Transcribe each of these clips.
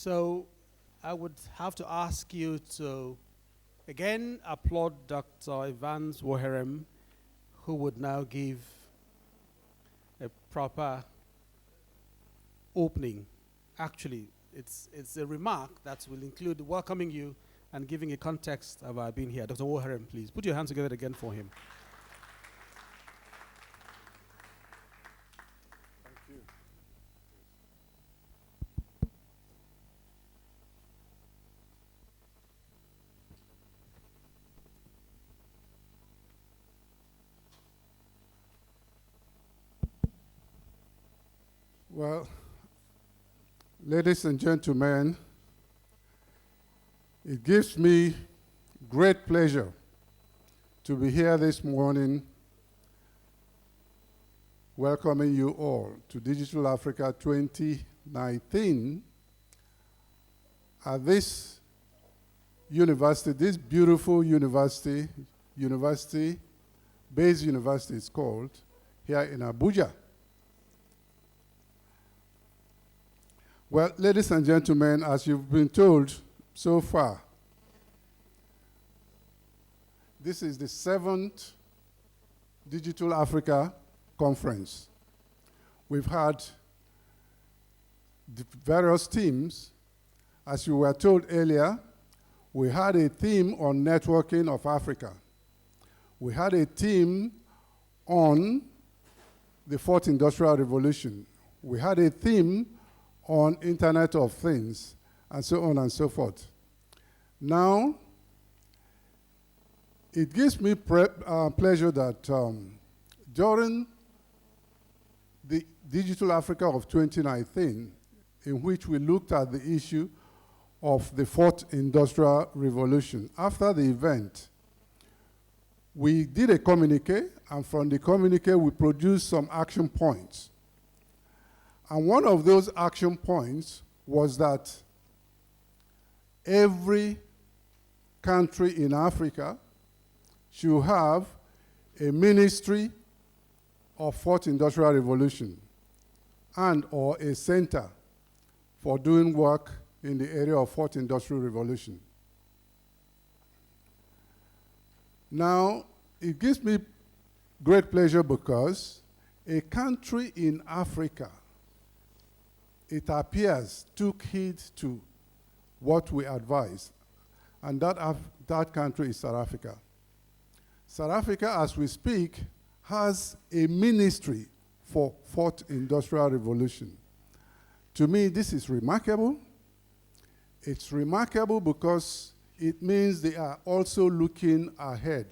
So I would have to ask you to again applaud Dr. Evans Woherem, who would now give a proper opening. Actually, it's a remark that will include welcoming you and giving a context of our being here. Dr. Woherem, please put your hands together again for him. Thank you. Well, ladies and gentlemen, it gives me great pleasure to be here this morning welcoming you all to Digital Africa 2019 at this university, this beautiful university it's called, here in Abuja. Well, ladies and gentlemen, as you've been told so far, this is the 7th Digital Africa Conference. We've had the various themes. As you were told earlier, we had a theme on networking of Africa. We had a theme on the Fourth Industrial Revolution. We had a theme on Internet of Things, and so on and so forth. Now, it gives me pleasure that during the Digital Africa of 2019, in which we looked at the issue of the Fourth Industrial Revolution, after the event, we did a communique, and from the communique, we produced some action points. And one of those action points was that every country in Africa should have a ministry of Fourth Industrial Revolution and or a center for doing work in the area of Fourth Industrial Revolution. Now, it gives me great pleasure because a country in Africa, it appears, took heed to what we advised, and that country is South Africa. South Africa, as we speak, has a ministry for Fourth Industrial Revolution. To me, this is remarkable. It's remarkable because it means they are also looking ahead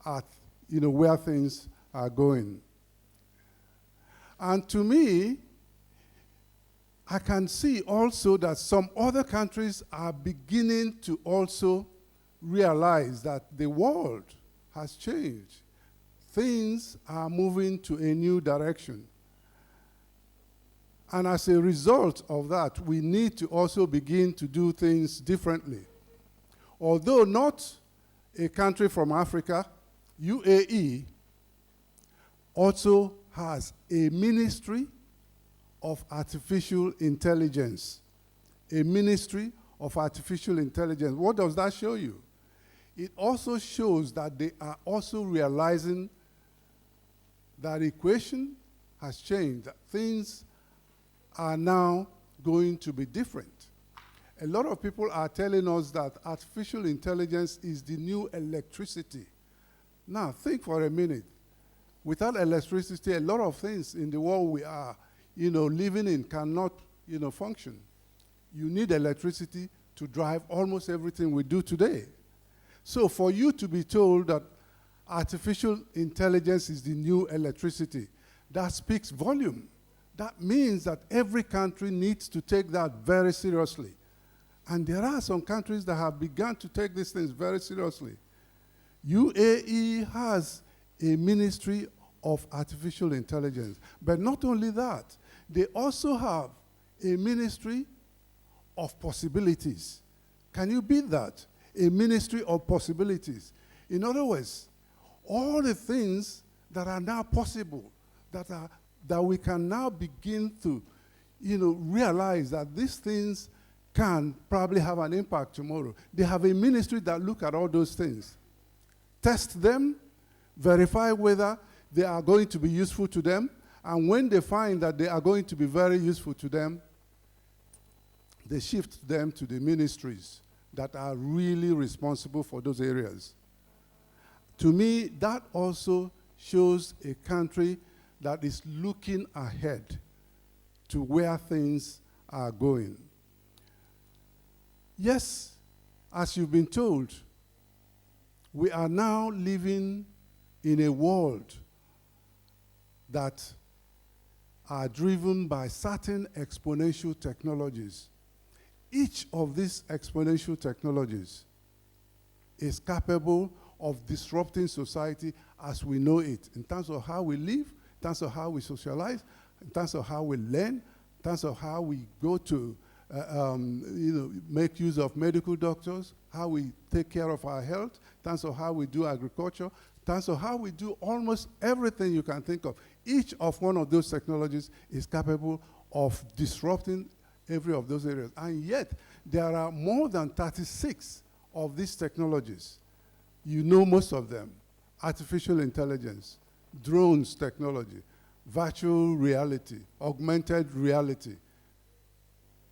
at where things are going. And to me, I can see also that some other countries are beginning to also realize that the world has changed. Things are moving to a new direction. And as a result of that, we need to also begin to do things differently. Although not a country from Africa, UAE also has a ministry of artificial intelligence. A ministry of artificial intelligence. What does that show you? It also shows that they are also realizing that equation has changed, that things are now going to be different. A lot of people are telling us that artificial intelligence is the new electricity. Now, think for a minute. Without electricity, a lot of things in the world we are living in cannot, function. You need electricity to drive almost everything we do today. So for you to be told that artificial intelligence is the new electricity, that speaks volume. That means that every country needs to take that very seriously. And there are some countries that have begun to take these things very seriously. UAE has a ministry of artificial intelligence. But not only that, they also have a ministry of possibilities. Can you beat that? A ministry of possibilities. In other words, all the things that are now possible, that we can now begin to realize that these things can probably have an impact tomorrow. They have a ministry that look at all those things, test them, verify whether they are going to be useful to them, and when they find that they are going to be very useful to them, they shift them to the ministries that are really responsible for those areas. To me, that also shows a country that is looking ahead to where things are going. Yes, as you've been told, we are now living in a world that are driven by certain exponential technologies. Each of these exponential technologies is capable of disrupting society as we know it, in terms of how we live, in terms of how we socialize, in terms of how we learn, in terms of how we go to make use of medical doctors, how we take care of our health, in terms of how we do agriculture, in terms of how we do almost everything you can think of. Each of one of those technologies is capable of disrupting every of those areas. And yet, there are more than 36 of these technologies. You know most of them. Artificial intelligence, drones technology, virtual reality, augmented reality,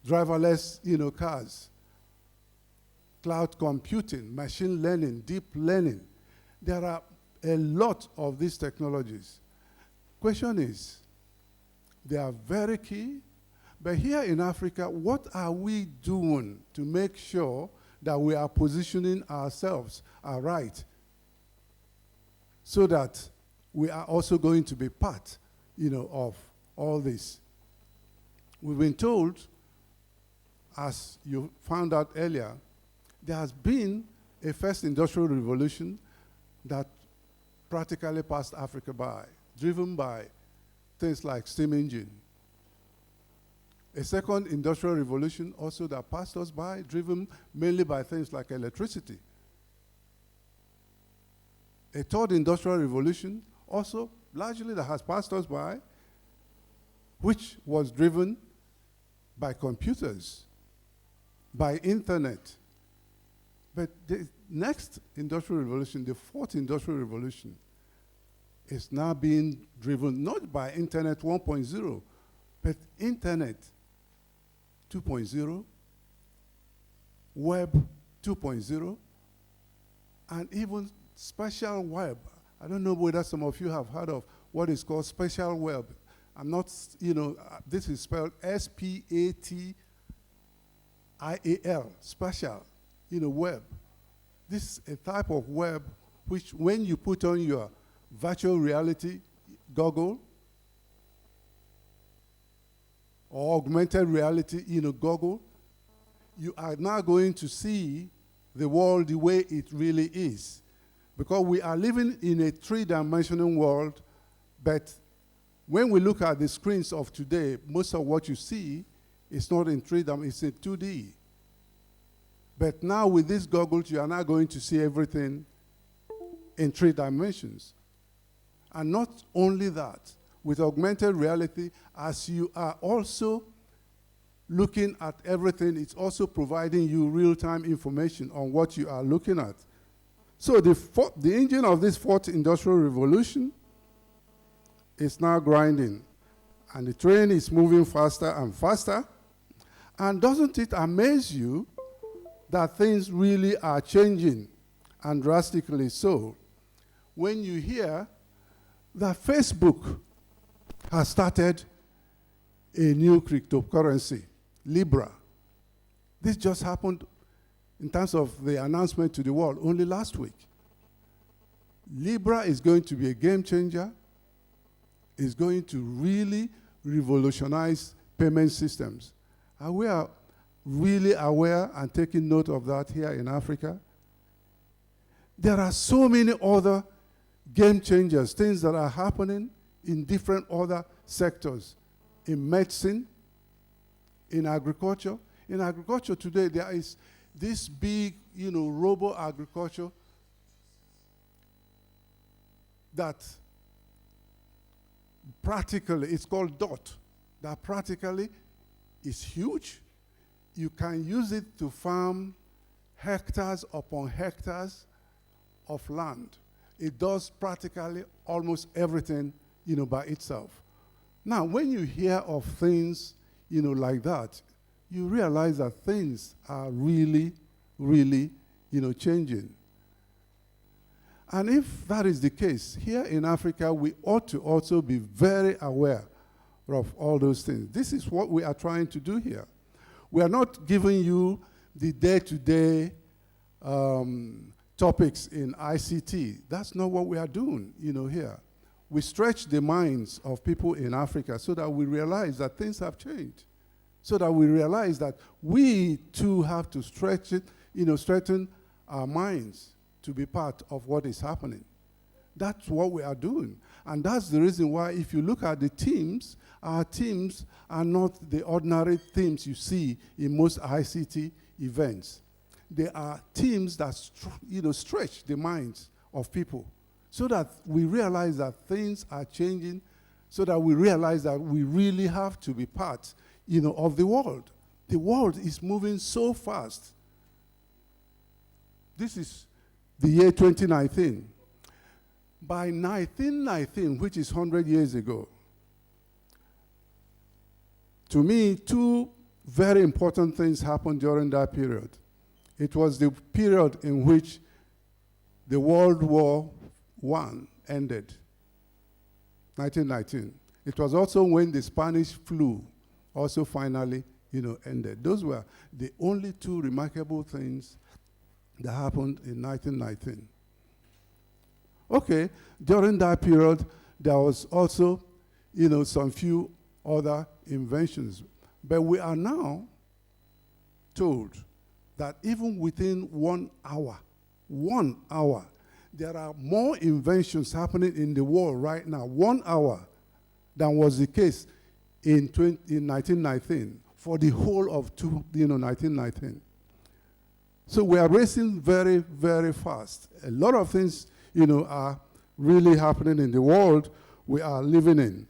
driverless cars, cloud computing, machine learning, deep learning. There are a lot of these technologies. Question is, they are very key, but here in Africa, what are we doing to make sure that we are positioning ourselves right so that we are also going to be part of all this? We've been told, as you found out earlier, there has been a first industrial revolution that practically passed Africa by, driven by things like steam engine. A second industrial revolution also that passed us by, driven mainly by things like electricity. A third industrial revolution also largely that has passed us by, which was driven by computers, by internet. But the next industrial revolution, the fourth industrial revolution, is now being driven not by internet 1.0, but internet 2.0, web 2.0, and even spatial web. I don't know whether some of you have heard of what is called spatial web. I'm not, this is spelled S-P-A-T-I-A-L, spatial, web. This is a type of web which when you put on your virtual reality goggle or augmented reality goggle, you are now going to see the world the way it really is. Because we are living in a three-dimensional world, but when we look at the screens of today, most of what you see is not in 3D, it's in 2D. But now with these goggles, you are now going to see everything in 3 dimensions. And not only that, with augmented reality, as you are also looking at everything, it's also providing you real-time information on what you are looking at. So the engine of this fourth industrial revolution is now grinding, and the train is moving faster and faster. And doesn't it amaze you that things really are changing, and drastically so, when you hear that Facebook has started a new cryptocurrency, Libra. This just happened in terms of the announcement to the world only last week. Libra is going to be a game changer. It's going to really revolutionize payment systems. And we are really aware and taking note of that here in Africa. There are so many other game changers, things that are happening in different other sectors, in medicine, in agriculture. In agriculture today, there is this big, robo-agriculture that practically, it's called DOT, that practically is huge. you can use it to farm hectares upon hectares of land. It does practically almost everything, by itself. Now, when you hear of things, like that, you realize that things are really, really, changing. And if that is the case, here in Africa, we ought to also be very aware of all those things. This is what we are trying to do here. We are not giving you the day-to-day topics in ICT. That's not what we are doing, here. We stretch the minds of people in Africa so that we realize that things have changed, so that we realize that we too have to stretch it, strengthen our minds to be part of what is happening. That's what we are doing. And that's the reason why, if you look at the teams, our teams are not the ordinary teams you see in most ICT events. They are teams that stretch the minds of people so that we realize that things are changing, so that we realize that we really have to be part of the world. The world is moving so fast. This is the year 2019. By 1919, which is 100 years ago, to me, two very important things happened during that period. It was the period in which the World War I ended, 1919. It was also when the Spanish flu also finally, ended. Those were the only two remarkable things that happened in 1919. Okay, during that period, there was also, some few other inventions. But we are now told that even within 1 hour, there are more inventions happening in the world right now, 1 hour, than was the case in 1919, for the whole of 1919. So we are racing very, very fast. A lot of things, are really happening in the world we are living in,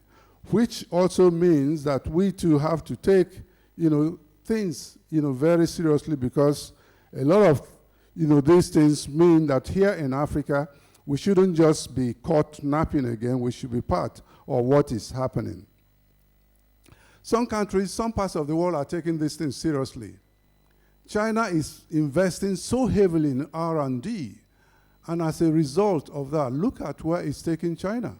which also means that we too have to take, things, very seriously, because a lot of, these things mean that here in Africa, we shouldn't just be caught napping again. We should be part of what is happening. Some countries, some parts of the world are taking these things seriously. China is investing so heavily in R&D, and as a result of that, look at where it's taking China.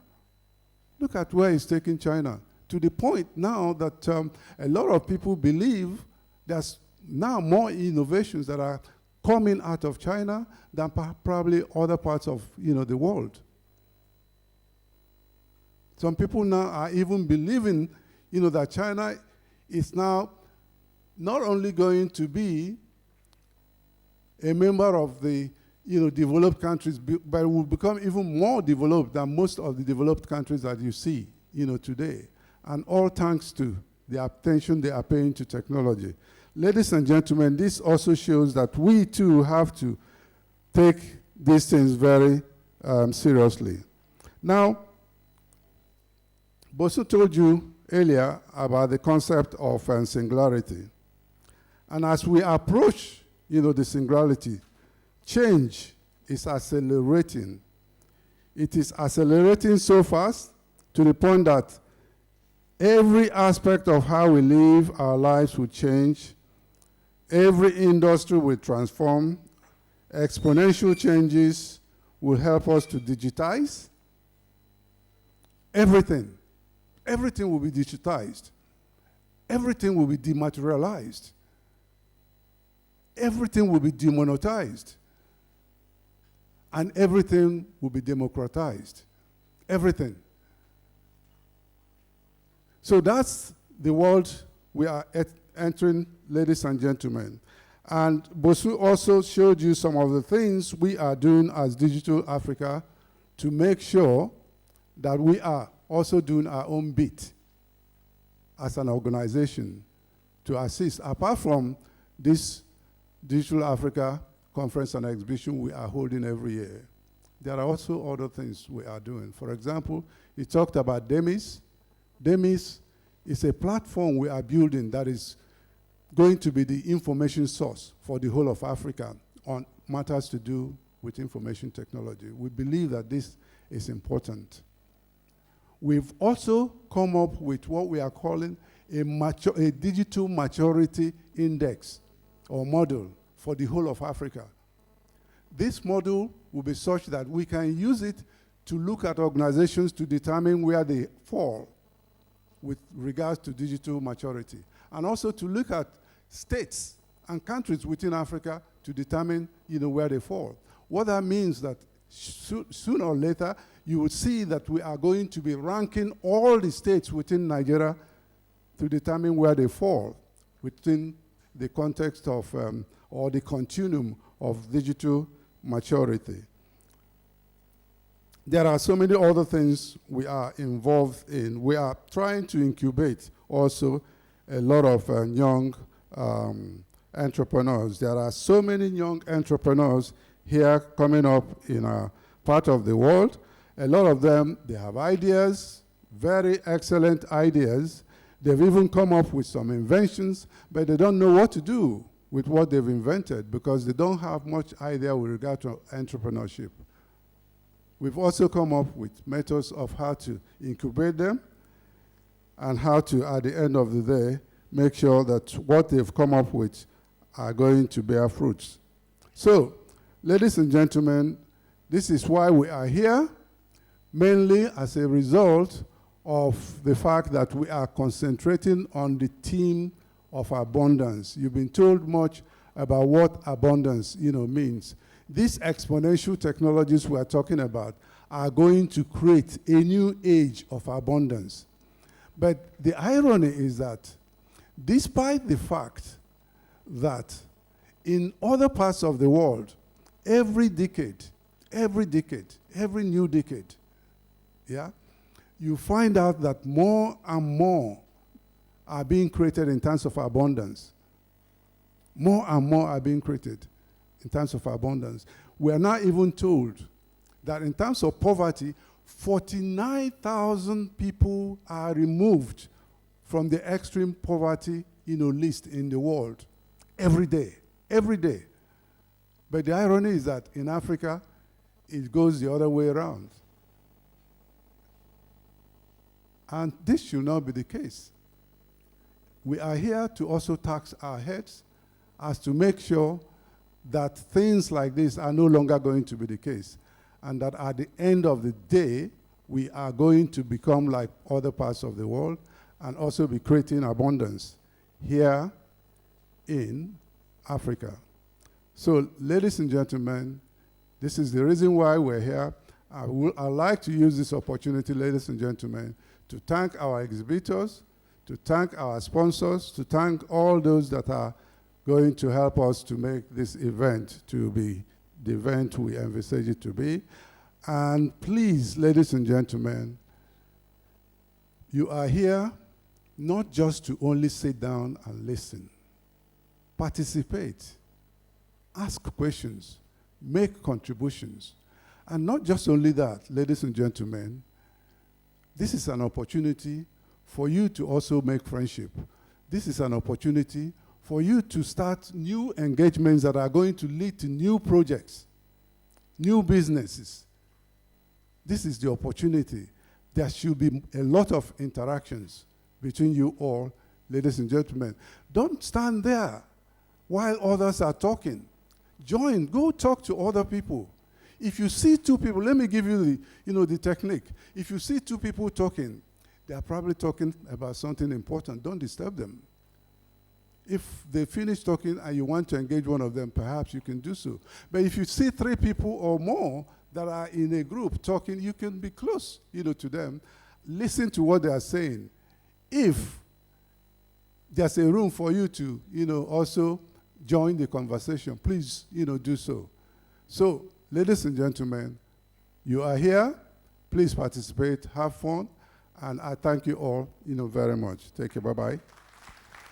Look at where it's taking China, to the point now that a lot of people believe there's now more innovations that are coming out of China than probably other parts of the world. Some people now are even believing that China is now not only going to be a member of the developed countries, but will become even more developed than most of the developed countries that you see today. And all thanks to the attention they are paying to technology. Ladies and gentlemen, this also shows that we too have to take these things very seriously. Now, Bosu told you earlier about the concept of singularity. And as we approach, the singularity, change is accelerating. It is accelerating so fast to the point that every aspect of how we live our lives will change. Every industry will transform. Exponential changes will help us to digitize. Everything will be digitized. Everything will be dematerialized. Everything will be demonetized. And everything will be democratized. Everything. So that's the world we are entering, ladies and gentlemen. And Bosu also showed you some of the things we are doing as Digital Africa to make sure that we are also doing our own bit as an organization to assist. Apart from this Digital Africa conference and exhibition we are holding every year, there are also other things we are doing. For example, he talked about DEMIS. DEMIS is a platform we are building that is going to be the information source for the whole of Africa on matters to do with information technology. We believe that this is important. We've also come up with what we are calling a digital maturity index or model for the whole of Africa. This model will be such that we can use it to look at organizations to determine where they fall with regards to digital maturity, and also to look at states and countries within Africa to determine where they fall. What that means that sooner or later, you will see that we are going to be ranking all the states within Nigeria to determine where they fall within the context of, or the continuum of digital maturity. There are so many other things we are involved in. We are trying to incubate also a lot of young entrepreneurs. There are so many young entrepreneurs here coming up in our part of the world. A lot of them, they have ideas, very excellent ideas. They've even come up with some inventions, but they don't know what to do with what they've invented because they don't have much idea with regard to entrepreneurship. We've also come up with methods of how to incubate them and how to, at the end of the day, make sure that what they've come up with are going to bear fruits. So, ladies and gentlemen, this is why we are here, mainly as a result of the fact that we are concentrating on the theme of abundance. You've been told much about what abundance means. These exponential technologies we are talking about are going to create a new age of abundance. But the irony is that despite the fact that in other parts of the world, every new decade, you find out that more and more are being created in terms of abundance. More and more are being created in terms of abundance. We are now even told that in terms of poverty, 49,000 people are removed from the extreme poverty list in the world every day. But the irony is that in Africa, it goes the other way around. And this should not be the case. We are here to also tax our heads as to make sure that things like this are no longer going to be the case, and that at the end of the day, we are going to become like other parts of the world and also be creating abundance here in Africa. So, ladies and gentlemen, this is the reason why we're here. I'd like to use this opportunity, ladies and gentlemen, to thank our exhibitors, to thank our sponsors, to thank all those that are going to help us to make this event to be the event we envisage it to be. And please, ladies and gentlemen, you are here not just to only sit down and listen. Participate, ask questions, make contributions. And not just only that, ladies and gentlemen, this is an opportunity for you to also make friendship. This is an opportunity for you to start new engagements that are going to lead to new projects, new businesses. This is the opportunity. There should be a lot of interactions between you all, ladies and gentlemen. Don't stand there while others are talking. Join, go talk to other people. If you see two people, let me give you the technique. If you see two people talking, they are probably talking about something important. Don't disturb them. If they finish talking and you want to engage one of them, perhaps you can do so. But if you see three people or more that are in a group talking, you can be close, to them. Listen to what they are saying. If there's a room for you to, also join the conversation, please, do so. So, ladies and gentlemen, you are here. Please participate, have fun, and I thank you all, very much. Take care. Bye-bye.